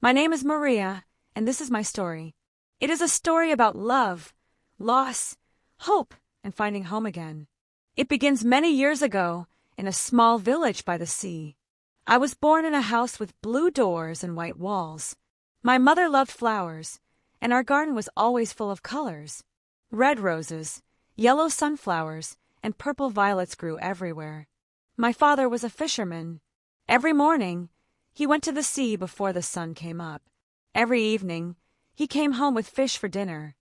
My name is Maria, and this is my story. It is a story about love, loss, hope, and finding home again. It begins many years ago in a small village by the sea. I was born in a house with blue doors and white walls. My mother loved flowers, and our garden was always full of colors. Red roses, yellow sunflowers, and purple violets grew everywhere. My father was a fisherman. Every morning, he went to the sea before the sun came up. Every evening, he came home with fish for dinner.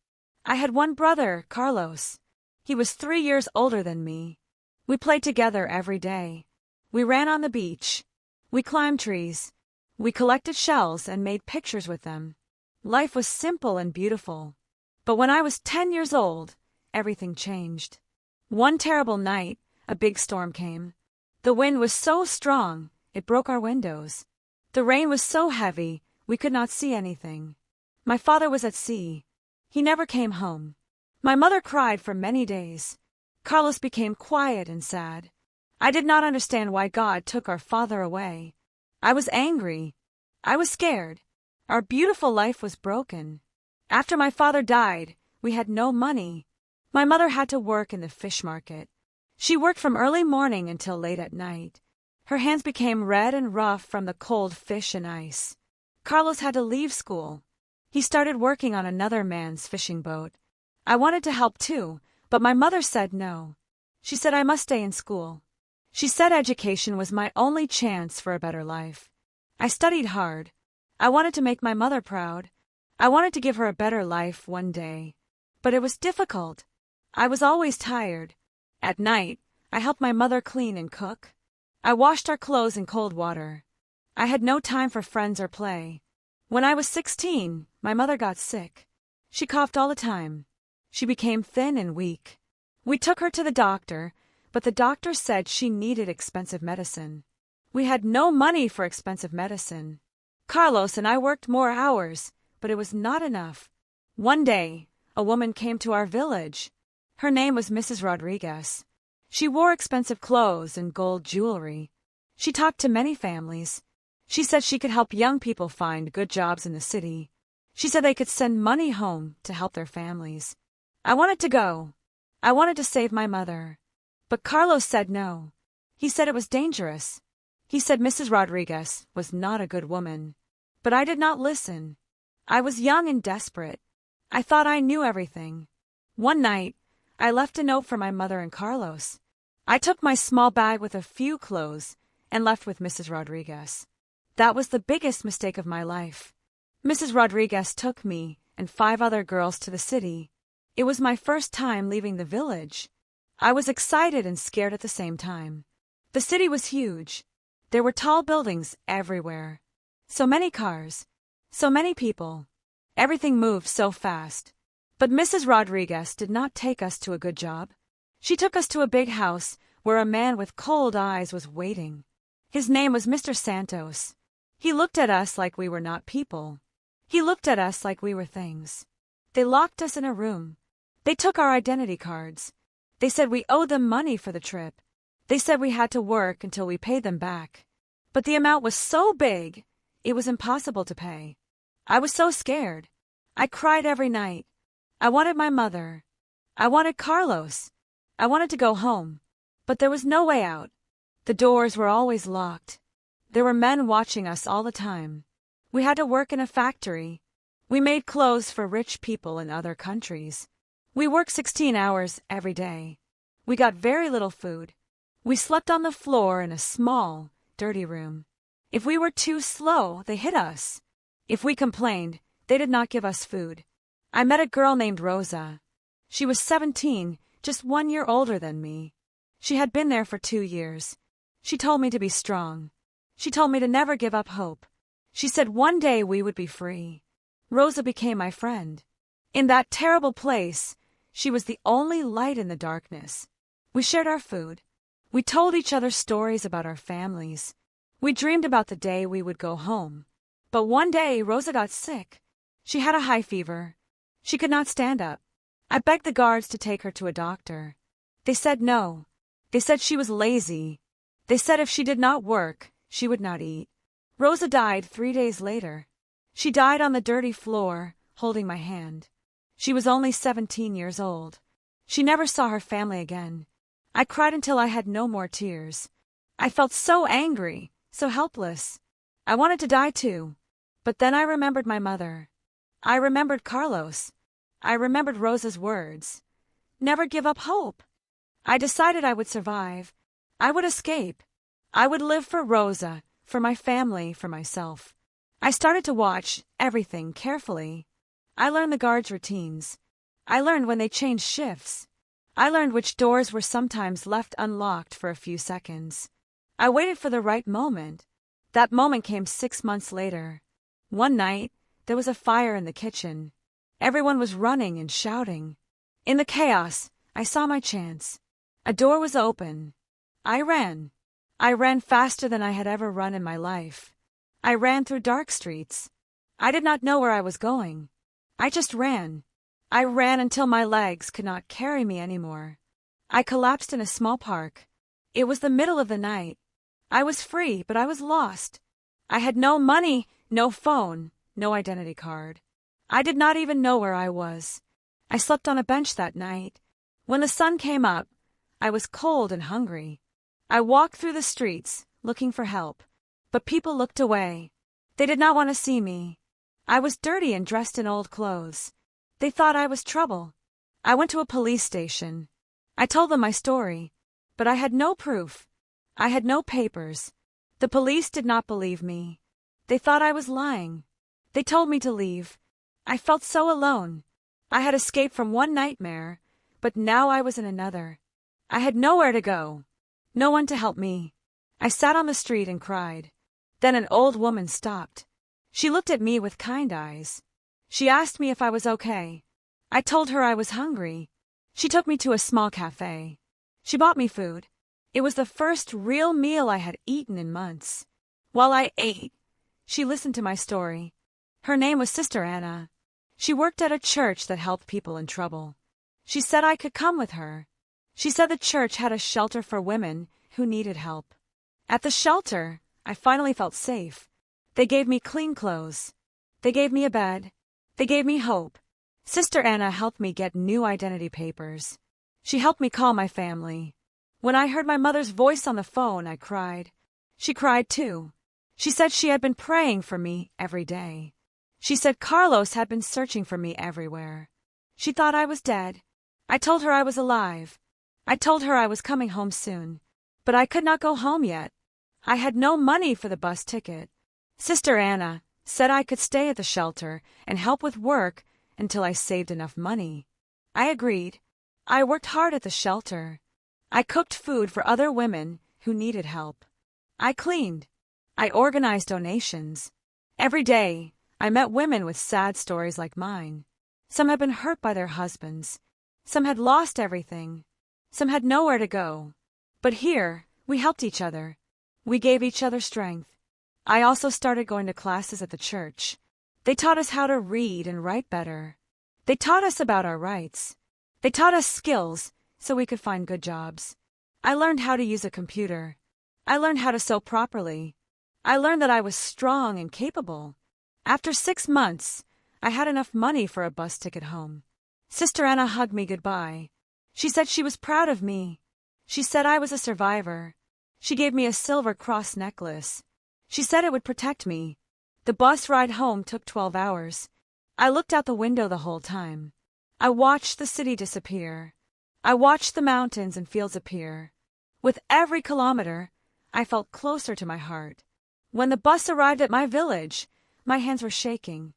I had one brother, Carlos. He was 3 years older than me. We played together every day. We ran on the beach. We climbed trees. We collected shells and made pictures with them. Life was simple and beautiful. But when I was 10 years old, everything changed. One terrible night, a big storm came. The wind was so strong, it broke our windows. The rain was so heavy, we could not see anything. My father was at sea. He never came home. My mother cried for many days. Carlos became quiet and sad. I did not understand why God took our father away. I was angry. I was scared. Our beautiful life was broken. After my father died, we had no money. My mother had to work in the fish market. She worked from early morning until late at night. Her hands became red and rough from the cold fish and ice. Carlos had to leave school. He started working on another man's fishing boat. I wanted to help too, but my mother said no. She said I must stay in school. She said education was my only chance for a better life. I studied hard. I wanted to make my mother proud. I wanted to give her a better life one day. But it was difficult. I was always tired. At night, I helped my mother clean and cook. I washed our clothes in cold water. I had no time for friends or play. When I was 16, my mother got sick. She coughed all the time. She became thin and weak. We took her to the doctor, but the doctor said she needed expensive medicine. We had no money for expensive medicine. Carlos and I worked more hours, but it was not enough. One day, a woman came to our village. Her name was Mrs. Rodriguez. She wore expensive clothes and gold jewelry. She talked to many families. She said she could help young people find good jobs in the city. She said they could send money home to help their families. I wanted to go. I wanted to save my mother. But Carlos said no. He said it was dangerous. He said Mrs. Rodriguez was not a good woman. But I did not listen. I was young and desperate. I thought I knew everything. One night, I left a note for my mother and Carlos. I took my small bag with a few clothes and left with Mrs. Rodriguez. That was the biggest mistake of my life. Mrs. Rodriguez took me and 5 other girls to the city. It was my first time leaving the village. I was excited and scared at the same time. The city was huge. There were tall buildings everywhere. So many cars. So many people. Everything moved so fast. But Mrs. Rodriguez did not take us to a good job. She took us to a big house where a man with cold eyes was waiting. His name was Mr. Santos. He looked at us like we were not people. He looked at us like we were things. They locked us in a room. They took our identity cards. They said we owed them money for the trip. They said we had to work until we paid them back. But the amount was so big, it was impossible to pay. I was so scared. I cried every night. I wanted my mother. I wanted Carlos. I wanted to go home. But there was no way out. The doors were always locked. There were men watching us all the time. We had to work in a factory. We made clothes for rich people in other countries. We worked 16 hours every day. We got very little food. We slept on the floor in a small, dirty room. If we were too slow, they hit us. If we complained, they did not give us food. I met a girl named Rosa. She was 17, just 1 year older than me. She had been there for 2 years. She told me to be strong. She told me to never give up hope. She said one day we would be free. Rosa became my friend. In that terrible place, she was the only light in the darkness. We shared our food. We told each other stories about our families. We dreamed about the day we would go home. But one day, Rosa got sick. She had a high fever. She could not stand up. I begged the guards to take her to a doctor. They said no. They said she was lazy. They said if she did not work, she would not eat. Rosa died 3 days later. She died on the dirty floor, holding my hand. She was only 17 years old. She never saw her family again. I cried until I had no more tears. I felt so angry, so helpless. I wanted to die too. But then I remembered my mother. I remembered Carlos. I remembered Rosa's words. Never give up hope. I decided I would survive. I would escape. I would live for Rosa, for my family, for myself. I started to watch everything carefully. I learned the guards' routines. I learned when they changed shifts. I learned which doors were sometimes left unlocked for a few seconds. I waited for the right moment. That moment came 6 months later. One night, there was a fire in the kitchen. Everyone was running and shouting. In the chaos, I saw my chance. A door was open. I ran. I ran faster than I had ever run in my life. I ran through dark streets. I did not know where I was going. I just ran. I ran until my legs could not carry me anymore. I collapsed in a small park. It was the middle of the night. I was free, but I was lost. I had no money, no phone, no identity card. I did not even know where I was. I slept on a bench that night. When the sun came up, I was cold and hungry. I walked through the streets, looking for help. But people looked away. They did not want to see me. I was dirty and dressed in old clothes. They thought I was trouble. I went to a police station. I told them my story. But I had no proof. I had no papers. The police did not believe me. They thought I was lying. They told me to leave. I felt so alone. I had escaped from one nightmare, but now I was in another. I had nowhere to go. No one to help me. I sat on the street and cried. Then an old woman stopped. She looked at me with kind eyes. She asked me if I was okay. I told her I was hungry. She took me to a small cafe. She bought me food. It was the first real meal I had eaten in months. While I ate, she listened to my story. Her name was Sister Anna. She worked at a church that helped people in trouble. She said I could come with her. She said the church had a shelter for women who needed help. At the shelter, I finally felt safe. They gave me clean clothes. They gave me a bed. They gave me hope. Sister Anna helped me get new identity papers. She helped me call my family. When I heard my mother's voice on the phone, I cried. She cried too. She said she had been praying for me every day. She said Carlos had been searching for me everywhere. She thought I was dead. I told her I was alive. I told her I was coming home soon. But I could not go home yet. I had no money for the bus ticket. Sister Anna said I could stay at the shelter and help with work until I saved enough money. I agreed. I worked hard at the shelter. I cooked food for other women who needed help. I cleaned. I organized donations. Every day, I met women with sad stories like mine. Some had been hurt by their husbands. Some had lost everything. Some had nowhere to go. But here, we helped each other. We gave each other strength. I also started going to classes at the church. They taught us how to read and write better. They taught us about our rights. They taught us skills so we could find good jobs. I learned how to use a computer. I learned how to sew properly. I learned that I was strong and capable. After 6 months, I had enough money for a bus ticket home. Sister Anna hugged me goodbye. She said she was proud of me. She said I was a survivor. She gave me a silver cross necklace. She said it would protect me. The bus ride home took 12 hours. I looked out the window the whole time. I watched the city disappear. I watched the mountains and fields appear. With every kilometer, I felt closer to my heart. When the bus arrived at my village, my hands were shaking.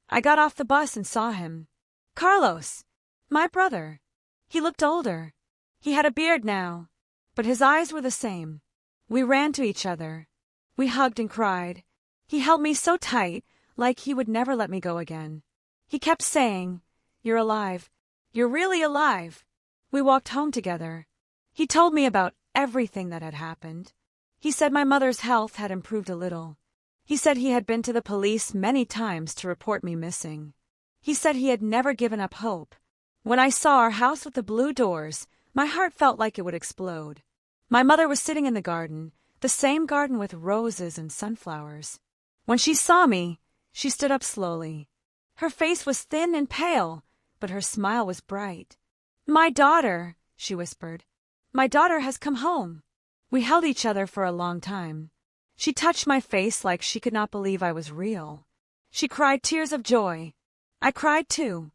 I got off the bus and saw him. Carlos, my brother. He looked older. He had a beard now, but his eyes were the same. We ran to each other. We hugged and cried. He held me so tight, like he would never let me go again. He kept saying, "You're alive. You're really alive." We walked home together. He told me about everything that had happened. He said my mother's health had improved a little. He said he had been to the police many times to report me missing. He said he had never given up hope. When I saw our house with the blue doors, my heart felt like it would explode. My mother was sitting in the garden, the same garden with roses and sunflowers. When she saw me, She stood up slowly. Her face was thin and pale, but her smile was bright. "My daughter," she whispered. "My daughter has come home." We held each other for a long time. She touched my face like she could not believe I was real. She cried tears of joy. I cried too.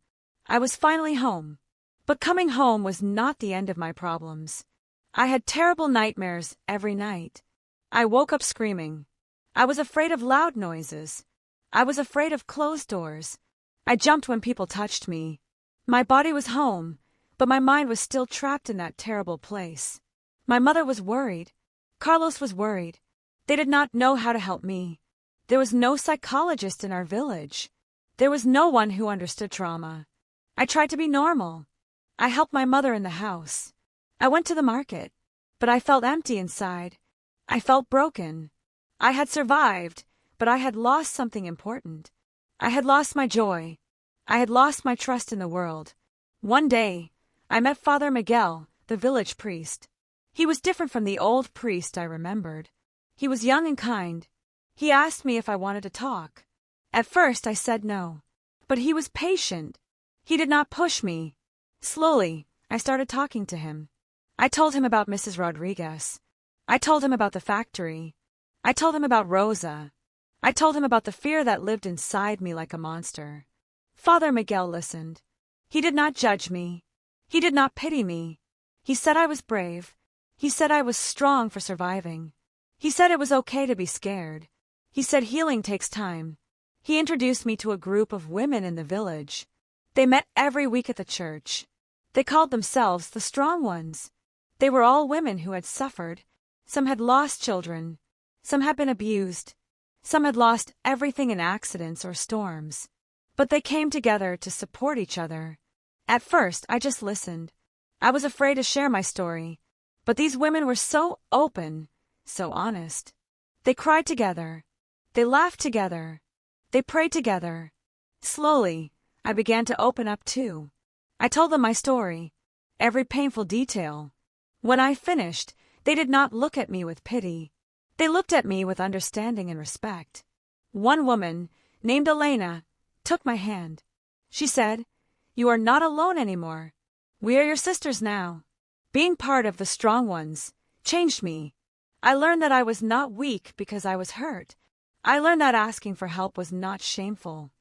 I was finally home. But coming home was not the end of my problems. I had terrible nightmares every night. I woke up screaming. I was afraid of loud noises. I was afraid of closed doors. I jumped when people touched me. My body was home, but my mind was still trapped in that terrible place. My mother was worried. Carlos was worried. They did not know how to help me. There was no psychologist in our village. There was no one who understood trauma. I tried to be normal. I helped my mother in the house. I went to the market, but I felt empty inside. I felt broken. I had survived, but I had lost something important. I had lost my joy. I had lost my trust in the world. One day, I met Father Miguel, the village priest. He was different from the old priest I remembered. He was young and kind. He asked me if I wanted to talk. At first, I said no. But he was patient. He did not push me. Slowly, I started talking to him. I told him about Mrs. Rodriguez. I told him about the factory. I told him about Rosa. I told him about the fear that lived inside me like a monster. Father Miguel listened. He did not judge me. He did not pity me. He said I was brave. He said I was strong for surviving. He said it was okay to be scared. He said healing takes time. He introduced me to a group of women in the village. They met every week at the church. They called themselves the Strong Ones. They were all women who had suffered. Some had lost children. Some had been abused. Some had lost everything in accidents or storms. But they came together to support each other. At first, I just listened. I was afraid to share my story. But these women were so open, so honest. They cried together. They laughed together. They prayed together. Slowly, I began to open up too. I told them my story, every painful detail. When I finished, they did not look at me with pity. They looked at me with understanding and respect. One woman, named Elena, took my hand. She said, "You are not alone anymore. We are your sisters now." Being part of the Strong Ones changed me. I learned that I was not weak because I was hurt. I learned that asking for help was not shameful.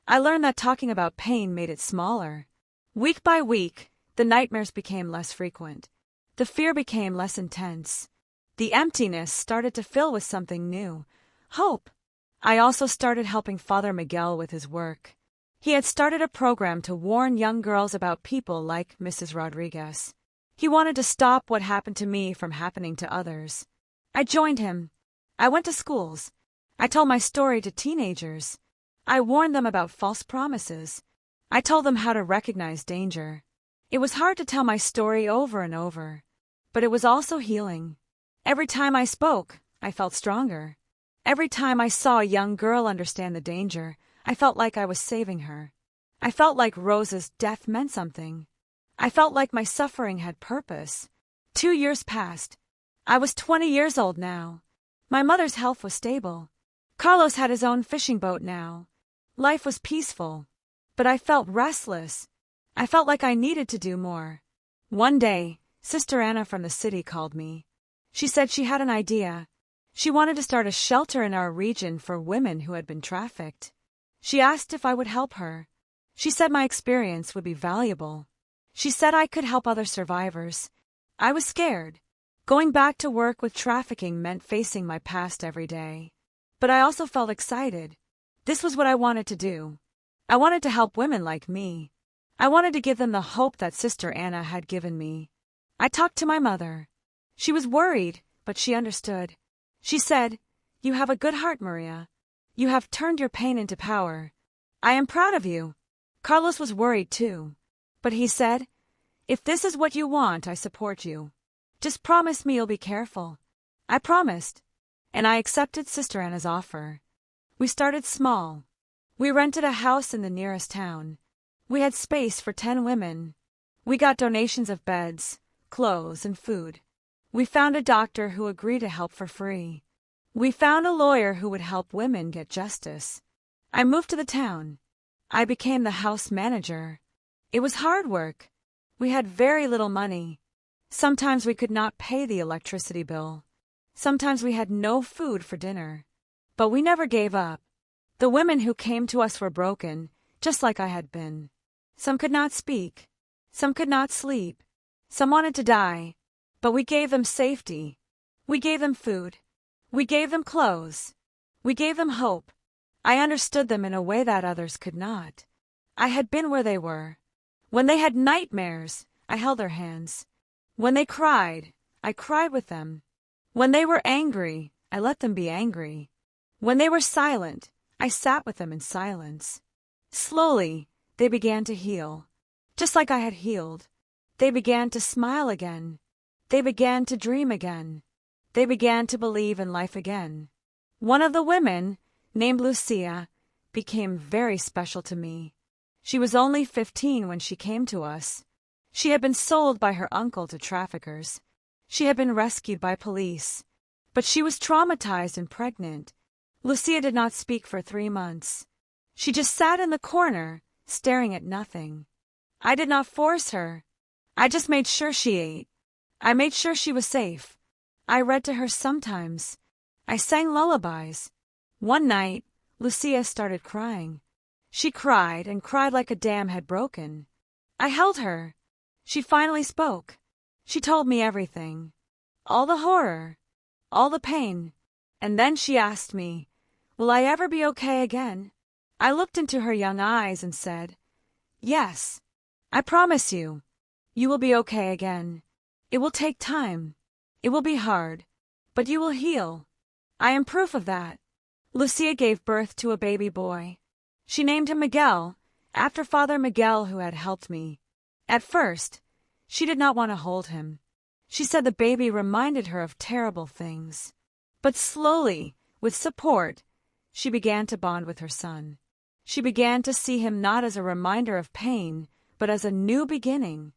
I learned that talking about pain made it smaller. Week by week, the nightmares became less frequent. The fear became less intense. The emptiness started to fill with something new, hope. I also started helping Father Miguel with his work. He had started a program to warn young girls about people like Mrs. Rodriguez. He wanted to stop what happened to me from happening to others. I joined him. I went to schools. I told my story to teenagers. I warned them about false promises. I told them how to recognize danger. It was hard to tell my story over and over, but it was also healing. Every time I spoke, I felt stronger. Every time I saw a young girl understand the danger, I felt like I was saving her. I felt like Rosa's death meant something. I felt like my suffering had purpose. 2 years passed. I was 20 years old now. My mother's health was stable. Carlos had his own fishing boat now. Life was peaceful. But I felt restless. I felt like I needed to do more. One day, Sister Anna from the city called me. She said she had an idea. She wanted to start a shelter in our region for women who had been trafficked. She asked if I would help her. She said my experience would be valuable. She said I could help other survivors. I was scared. Going back to work with trafficking meant facing my past every day. But I also felt excited. This was what I wanted to do. I wanted to help women like me. I wanted to give them the hope that Sister Anna had given me. I talked to my mother. She was worried, but she understood. She said, "You have a good heart, Maria. You have turned your pain into power. I am proud of you." Carlos was worried too. But he said, "If this is what you want, I support you. Just promise me you'll be careful." I promised, and I accepted Sister Anna's offer. We started small. We rented a house in the nearest town. We had space for 10 women. We got donations of beds, clothes, and food. We found a doctor who agreed to help for free. We found a lawyer who would help women get justice. I moved to the town. I became the house manager. It was hard work. We had very little money. Sometimes we could not pay the electricity bill. Sometimes we had no food for dinner. But we never gave up. The women who came to us were broken, just like I had been. Some could not speak. Some could not sleep. Some wanted to die. But we gave them safety. We gave them food. We gave them clothes. We gave them hope. I understood them in a way that others could not. I had been where they were. When they had nightmares, I held their hands. When they cried, I cried with them. When they were angry, I let them be angry. When they were silent, I sat with them in silence. Slowly, they began to heal. Just like I had healed. They began to smile again. They began to dream again. They began to believe in life again. One of the women, named Lucia, became very special to me. She was only 15 when she came to us. She had been sold by her uncle to traffickers. She had been rescued by police. But she was traumatized and pregnant. Lucia did not speak for 3 months. She just sat in the corner, staring at nothing. I did not force her. I just made sure she ate. I made sure she was safe. I read to her sometimes. I sang lullabies. One night, Lucia started crying. She cried and cried like a dam had broken. I held her. She finally spoke. She told me everything. All the horror. All the pain. And then she asked me, "Will I ever be okay again?" I looked into her young eyes and said, "Yes. I promise you. You will be okay again. It will take time. It will be hard. But you will heal. I am proof of that." Lucia gave birth to a baby boy. She named him Miguel, after Father Miguel who had helped me. At first, she did not want to hold him. She said the baby reminded her of terrible things. But slowly, with support, she began to bond with her son. She began to see him not as a reminder of pain, but as a new beginning.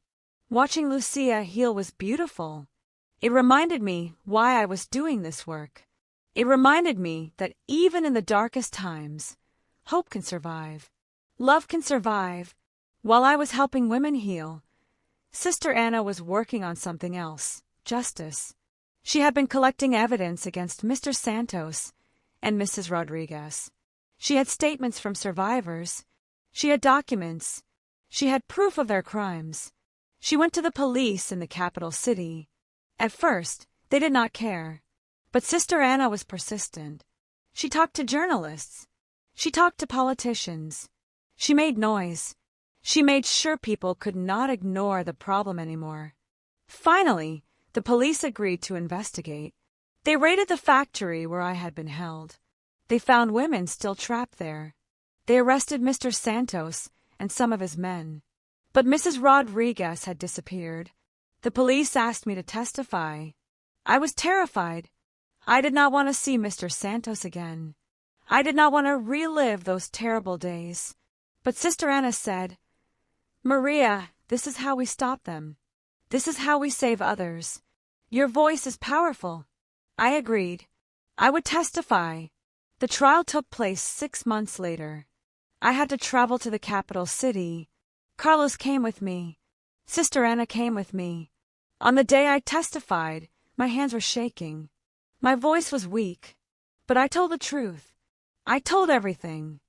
Watching Lucia heal was beautiful. It reminded me why I was doing this work. It reminded me that even in the darkest times, hope can survive. Love can survive. While I was helping women heal, Sister Anna was working on something else, justice. She had been collecting evidence against Mr. Santos and Mrs. Rodriguez. She had statements from survivors. She had documents. She had proof of their crimes. She went to the police in the capital city. At first, they did not care. But Sister Anna was persistent. She talked to journalists. She talked to politicians. She made noise. She made sure people could not ignore the problem anymore. Finally, the police agreed to investigate. They raided the factory where I had been held. They found women still trapped there. They arrested Mr. Santos and some of his men. But Mrs. Rodriguez had disappeared. The police asked me to testify. I was terrified. I did not want to see Mr. Santos again. I did not want to relive those terrible days. But Sister Anna said, "Maria, this is how we stop them. This is how we save others. Your voice is powerful." I agreed. I would testify. The trial took place 6 months later. I had to travel to the capital city. Carlos came with me. Sister Anna came with me. On the day I testified, my hands were shaking. My voice was weak. But I told the truth. I told everything.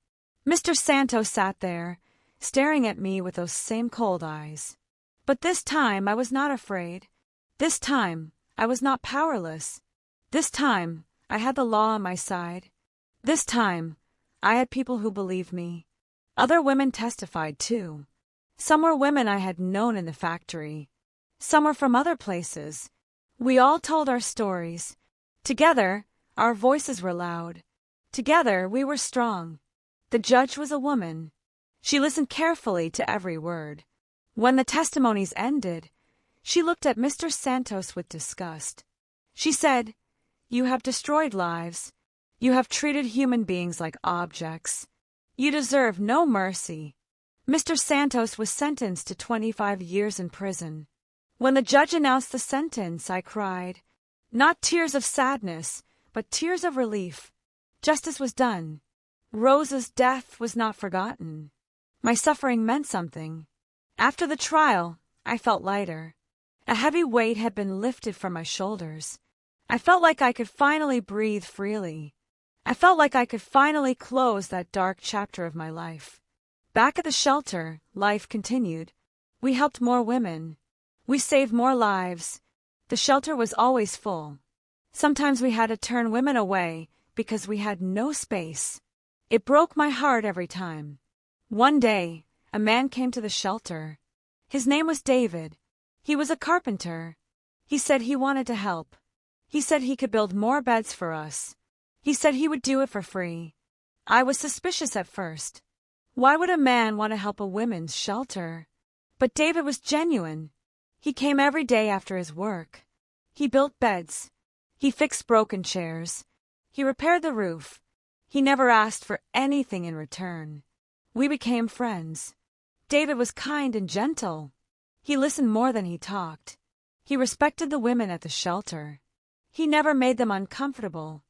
Mr. Santos sat there, staring at me with those same cold eyes. But this time I was not afraid. This time I was not powerless. This time I had the law on my side. This time I had people who believed me. Other women testified too. Some were women I had known in the factory. Some were from other places. We all told our stories. Together, our voices were loud. Together, we were strong. The judge was a woman. She listened carefully to every word. When the testimonies ended, she looked at Mr. Santos with disgust. She said, "You have destroyed lives. You have treated human beings like objects. You deserve no mercy." Mr. Santos was sentenced to 25 years in prison. When the judge announced the sentence, I cried. Not tears of sadness, but tears of relief. Justice was done. Rosa's death was not forgotten. My suffering meant something. After the trial, I felt lighter. A heavy weight had been lifted from my shoulders. I felt like I could finally breathe freely. I felt like I could finally close that dark chapter of my life. Back at the shelter, life continued. We helped more women. We saved more lives. The shelter was always full. Sometimes we had to turn women away because we had no space. It broke my heart every time. One day, a man came to the shelter. His name was David. He was a carpenter. He said he wanted to help. He said he could build more beds for us. He said he would do it for free. I was suspicious at first. Why would a man want to help a women's shelter? But David was genuine. He came every day after his work. He built beds. He fixed broken chairs. He repaired the roof. He never asked for anything in return. We became friends. David was kind and gentle. He listened more than he talked. He respected the women at the shelter. He never made them uncomfortable.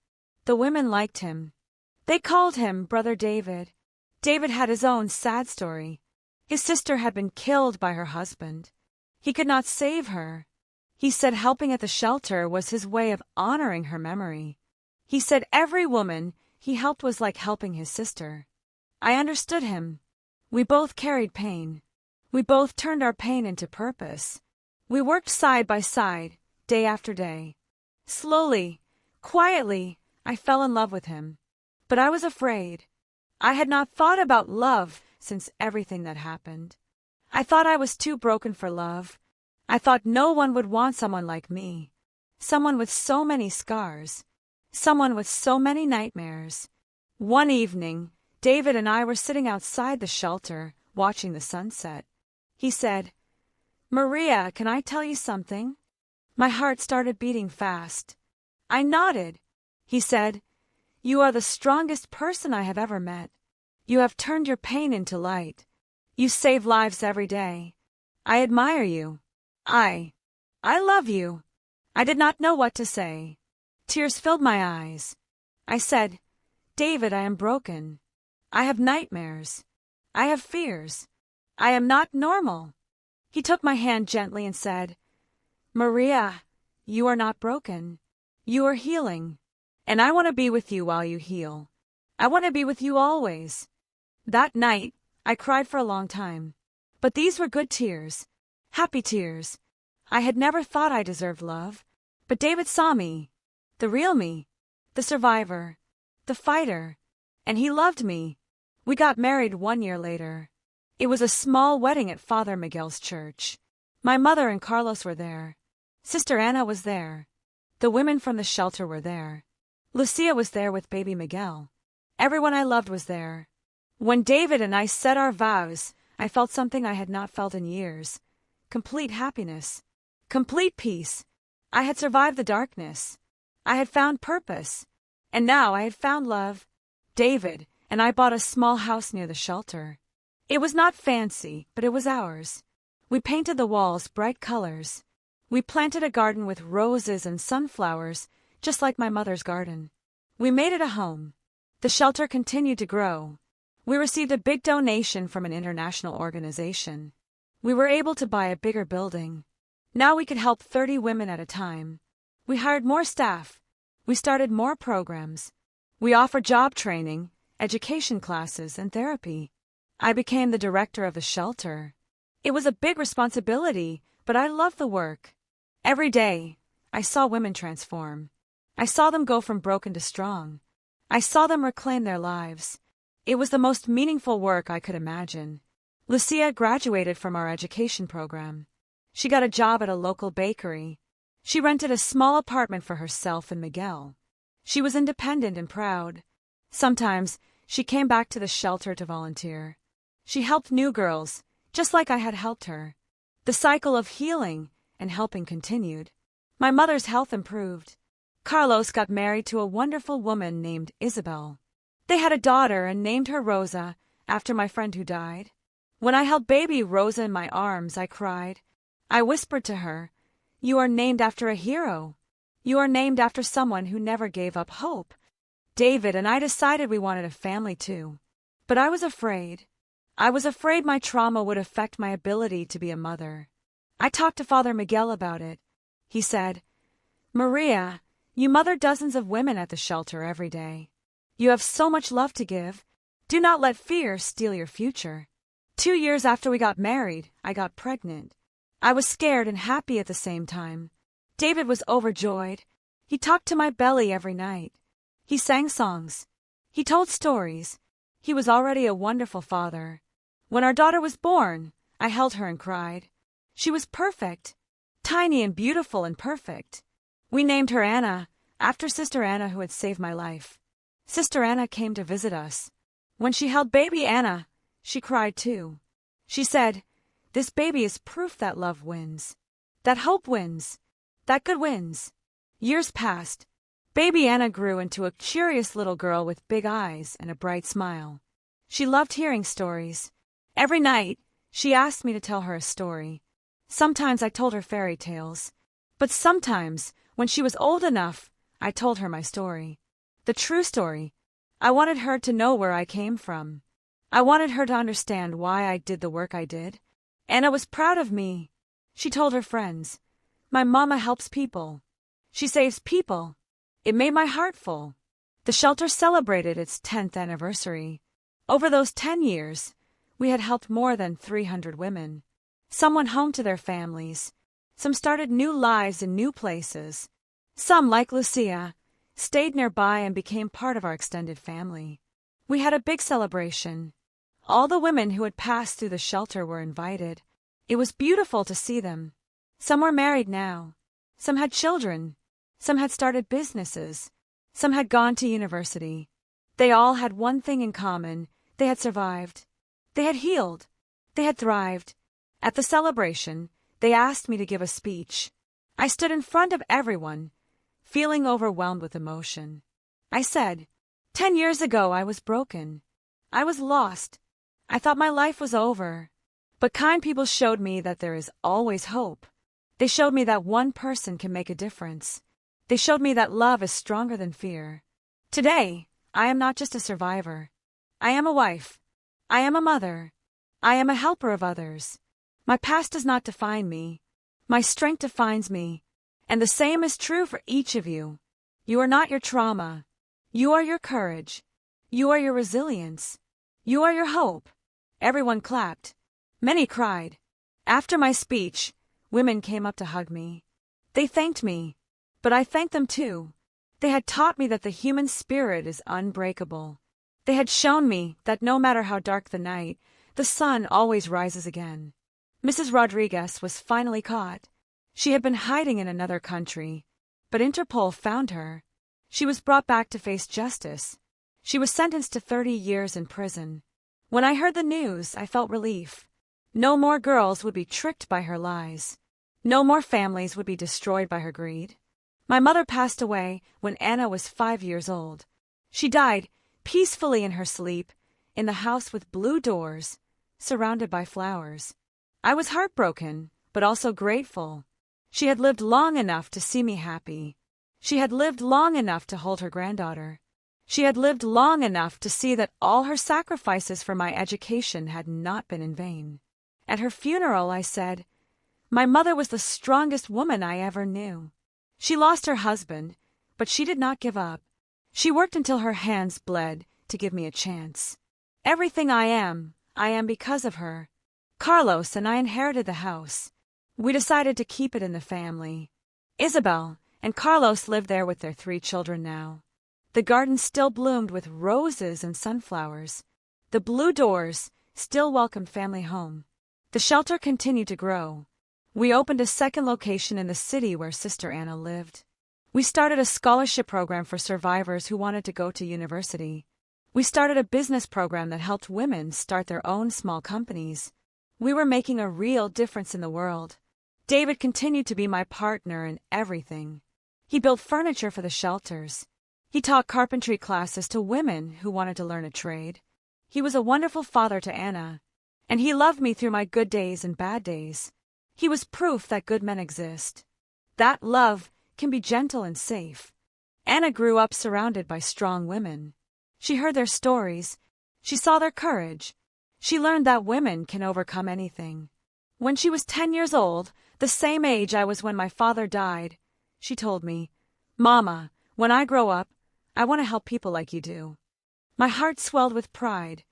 The women liked him. They called him Brother David. David had his own sad story. His sister had been killed by her husband. He could not save her. He said helping at the shelter was his way of honoring her memory. He said every woman he helped was like helping his sister. I understood him. We both carried pain. We both turned our pain into purpose. We worked side by side, day after day. Slowly, quietly, I fell in love with him. But I was afraid. I had not thought about love since everything that happened. I thought I was too broken for love. I thought no one would want someone like me. Someone with so many scars. Someone with so many nightmares. One evening, David and I were sitting outside the shelter, watching the sunset. He said, "Maria, can I tell you something?" My heart started beating fast. I nodded. He said, "You are the strongest person I have ever met. You have turned your pain into light. You save lives every day. I admire you. I love you." I did not know what to say. Tears filled my eyes. I said, "David, I am broken. I have nightmares. I have fears. I am not normal." He took my hand gently and said, "Maria, you are not broken. You are healing. And I want to be with you while you heal. I want to be with you always." That night, I cried for a long time. But these were good tears. Happy tears. I had never thought I deserved love. But David saw me. The real me. The survivor. The fighter. And he loved me. We got married 1 year later. It was a small wedding at Father Miguel's church. My mother and Carlos were there. Sister Anna was there. The women from the shelter were there. Lucia was there with baby Miguel. Everyone I loved was there. When David and I said our vows, I felt something I had not felt in years. Complete happiness. Complete peace. I had survived the darkness. I had found purpose. And now I had found love. David and I bought a small house near the shelter. It was not fancy, but it was ours. We painted the walls bright colors. We planted a garden with roses and sunflowers, just like my mother's garden. We made it a home. The shelter continued to grow. We received a big donation from an international organization. We were able to buy a bigger building. Now we could help 30 women at a time. We hired more staff. We started more programs. We offered job training, education classes, and therapy. I became the director of the shelter. It was a big responsibility, but I loved the work. Every day, I saw women transform. I saw them go from broken to strong. I saw them reclaim their lives. It was the most meaningful work I could imagine. Lucia graduated from our education program. She got a job at a local bakery. She rented a small apartment for herself and Miguel. She was independent and proud. Sometimes she came back to the shelter to volunteer. She helped new girls, just like I had helped her. The cycle of healing and helping continued. My mother's health improved. Carlos got married to a wonderful woman named Isabel. They had a daughter and named her Rosa, after my friend who died. When I held baby Rosa in my arms, I cried. I whispered to her, "You are named after a hero. You are named after someone who never gave up hope." David and I decided we wanted a family too. But I was afraid. I was afraid my trauma would affect my ability to be a mother. I talked to Father Miguel about it. He said, "Maria, you mother dozens of women at the shelter every day. You have so much love to give. Do not let fear steal your future." 2 years after we got married, I got pregnant. I was scared and happy at the same time. David was overjoyed. He talked to my belly every night. He sang songs. He told stories. He was already a wonderful father. When our daughter was born, I held her and cried. She was perfect, tiny and beautiful and perfect. We named her Anna, after Sister Anna who had saved my life. Sister Anna came to visit us. When she held baby Anna, she cried too. She said, "This baby is proof that love wins, that hope wins, that good wins." Years passed. Baby Anna grew into a curious little girl with big eyes and a bright smile. She loved hearing stories. Every night, she asked me to tell her a story. Sometimes I told her fairy tales. But sometimes, when she was old enough, I told her my story. The true story. I wanted her to know where I came from. I wanted her to understand why I did the work I did. Anna was proud of me. She told her friends, "My mama helps people. She saves people." It made my heart full. The shelter celebrated its 10th anniversary. Over those 10 years, we had helped more than 300 women. Some went home to their families. Some started new lives in new places. Some, like Lucia, stayed nearby and became part of our extended family. We had a big celebration. All the women who had passed through the shelter were invited. It was beautiful to see them. Some were married now. Some had children. Some had started businesses. Some had gone to university. They all had one thing in common. They had survived. They had healed. They had thrived. At the celebration, they asked me to give a speech. I stood in front of everyone, feeling overwhelmed with emotion. I said, 10 years ago I was broken. I was lost. I thought my life was over. But kind people showed me that there is always hope. They showed me that one person can make a difference. They showed me that love is stronger than fear. Today, I am not just a survivor. I am a wife. I am a mother. I am a helper of others. My past does not define me. My strength defines me. And the same is true for each of you. You are not your trauma. You are your courage. You are your resilience. You are your hope. Everyone clapped. Many cried. After my speech, women came up to hug me. They thanked me. But I thanked them too. They had taught me that the human spirit is unbreakable. They had shown me that no matter how dark the night, the sun always rises again. Mrs. Rodriguez was finally caught. She had been hiding in another country, but Interpol found her. She was brought back to face justice. She was sentenced to 30 years in prison. When I heard the news, I felt relief. No more girls would be tricked by her lies. No more families would be destroyed by her greed. My mother passed away when Anna was 5 years old. She died peacefully in her sleep, in the house with blue doors, surrounded by flowers. I was heartbroken, but also grateful. She had lived long enough to see me happy. She had lived long enough to hold her granddaughter. She had lived long enough to see that all her sacrifices for my education had not been in vain. At her funeral, I said, "My mother was the strongest woman I ever knew. She lost her husband, but she did not give up. She worked until her hands bled to give me a chance. Everything I am because of her. Carlos and I inherited the house. We decided to keep it in the family. Isabel and Carlos live there with their 3 children now. The garden still bloomed with roses and sunflowers. The blue doors still welcomed family home. The shelter continued to grow. We opened a second location in the city where Sister Anna lived. We started a scholarship program for survivors who wanted to go to university. We started a business program that helped women start their own small companies. We were making a real difference in the world. David continued to be my partner in everything. He built furniture for the shelters. He taught carpentry classes to women who wanted to learn a trade. He was a wonderful father to Anna, and he loved me through my good days and bad days. He was proof that good men exist. That love can be gentle and safe. Anna grew up surrounded by strong women. She heard their stories. She saw their courage. She learned that women can overcome anything. When she was 10 years old, the same age I was when my father died, she told me, "Mama, when I grow up, I want to help people like you do." My heart swelled with pride.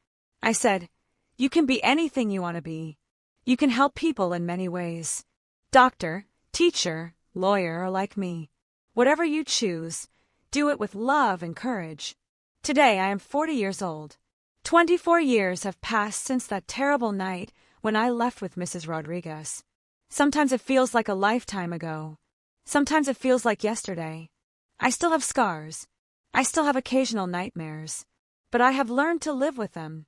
I said, "You can be anything you want to be. You can help people in many ways. Doctor, teacher, lawyer, or like me. Whatever you choose, do it with love and courage." Today I am 40 years old. 24 years have passed since that terrible night when I left with Mrs. Rodriguez. Sometimes it feels like a lifetime ago. Sometimes it feels like yesterday. I still have scars. I still have occasional nightmares. But I have learned to live with them.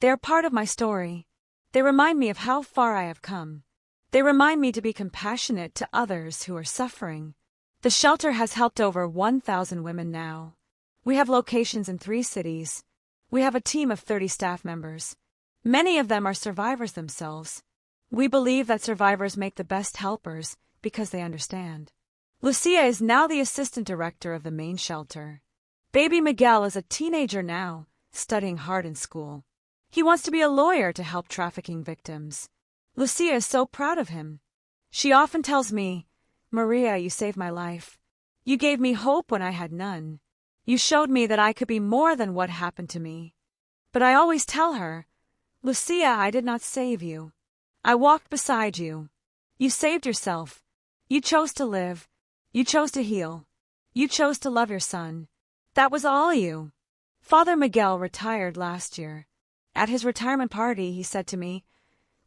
They are part of my story. They remind me of how far I have come. They remind me to be compassionate to others who are suffering. The shelter has helped over 1,000 women now. We have locations in 3 cities. We have a team of 30 staff members. Many of them are survivors themselves. We believe that survivors make the best helpers because they understand. Lucia is now the assistant director of the main shelter. Baby Miguel is a teenager now, studying hard in school. He wants to be a lawyer to help trafficking victims. Lucia is so proud of him. She often tells me, "Maria, you saved my life. You gave me hope when I had none. You showed me that I could be more than what happened to me." But I always tell her, "Lucia, I did not save you. I walked beside you. You saved yourself. You chose to live. You chose to heal. You chose to love your son. That was all you." Father Miguel retired last year. At his retirement party, he said to me,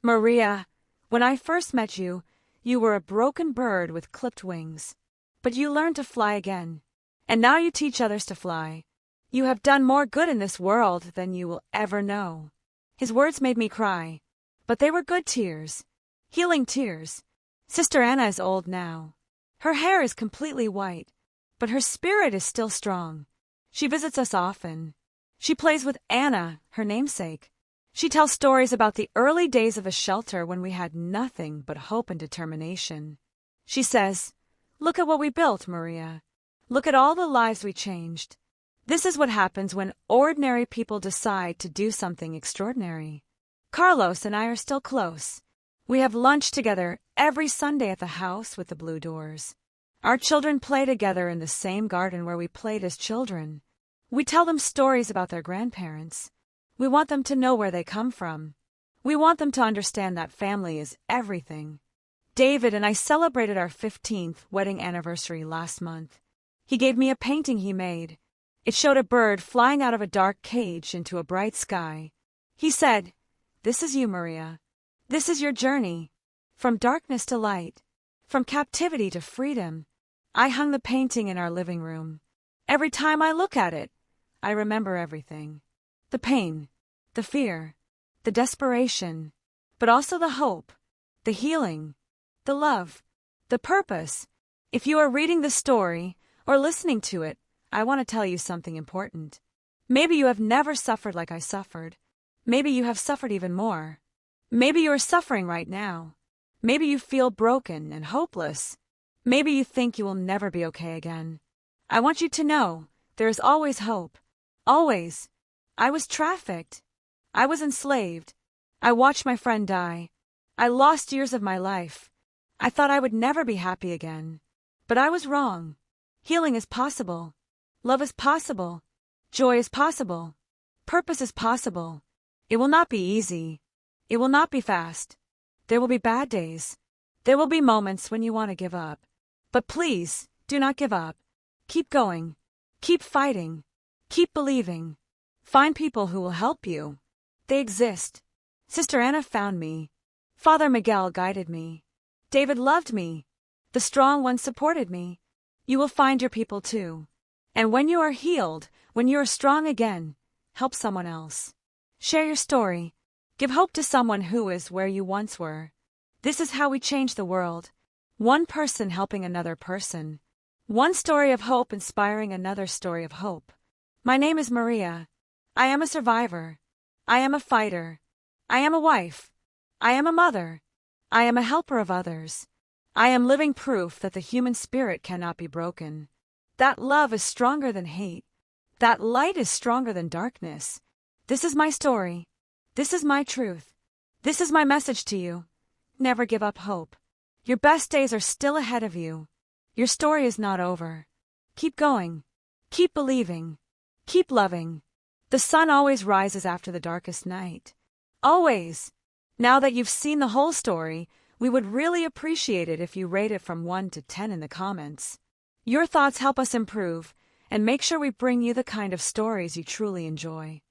"Maria, when I first met you, you were a broken bird with clipped wings. But you learned to fly again. And now you teach others to fly. You have done more good in this world than you will ever know." His words made me cry. But they were good tears. Healing tears. Sister Anna is old now. Her hair is completely white, but her spirit is still strong. She visits us often. She plays with Anna, her namesake. She tells stories about the early days of the shelter when we had nothing but hope and determination. She says, "Look at what we built, Maria. Look at all the lives we changed. This is what happens when ordinary people decide to do something extraordinary." Carlos and I are still close. We have lunch together every Sunday at the house with the blue doors. Our children play together in the same garden where we played as children. We tell them stories about their grandparents. We want them to know where they come from. We want them to understand that family is everything. David and I celebrated our 15th wedding anniversary last month. He gave me a painting he made. It showed a bird flying out of a dark cage into a bright sky. He said, "This is you, Maria. This is your journey. From darkness to light. From captivity to freedom." I hung the painting in our living room. Every time I look at it, I remember everything. The pain, the fear, the desperation, but also the hope, the healing, the love, the purpose. If you are reading the story or listening to it, I want to tell you something important. Maybe you have never suffered like I suffered. Maybe you have suffered even more. Maybe you are suffering right now. Maybe you feel broken and hopeless. Maybe you think you will never be okay again. I want you to know there is always hope. Always. I was trafficked. I was enslaved. I watched my friend die. I lost years of my life. I thought I would never be happy again. But I was wrong. Healing is possible. Love is possible. Joy is possible. Purpose is possible. It will not be easy. It will not be fast. There will be bad days. There will be moments when you want to give up. But please, do not give up. Keep going. Keep fighting. Keep believing. Find people who will help you. They exist. Sister Anna found me. Father Miguel guided me. David loved me. The strong ones supported me. You will find your people too. And when you are healed, when you are strong again, help someone else. Share your story. Give hope to someone who is where you once were. This is how we change the world. One person helping another person. One story of hope inspiring another story of hope. My name is Maria. I am a survivor. I am a fighter. I am a wife. I am a mother. I am a helper of others. I am living proof that the human spirit cannot be broken. That love is stronger than hate. That light is stronger than darkness. This is my story. This is my truth. This is my message to you. Never give up hope. Your best days are still ahead of you. Your story is not over. Keep going. Keep believing. Keep loving. The sun always rises after the darkest night. Always. Now that you've seen the whole story, we would really appreciate it if you rate it from 1 to 10 in the comments. Your thoughts help us improve and make sure we bring you the kind of stories you truly enjoy.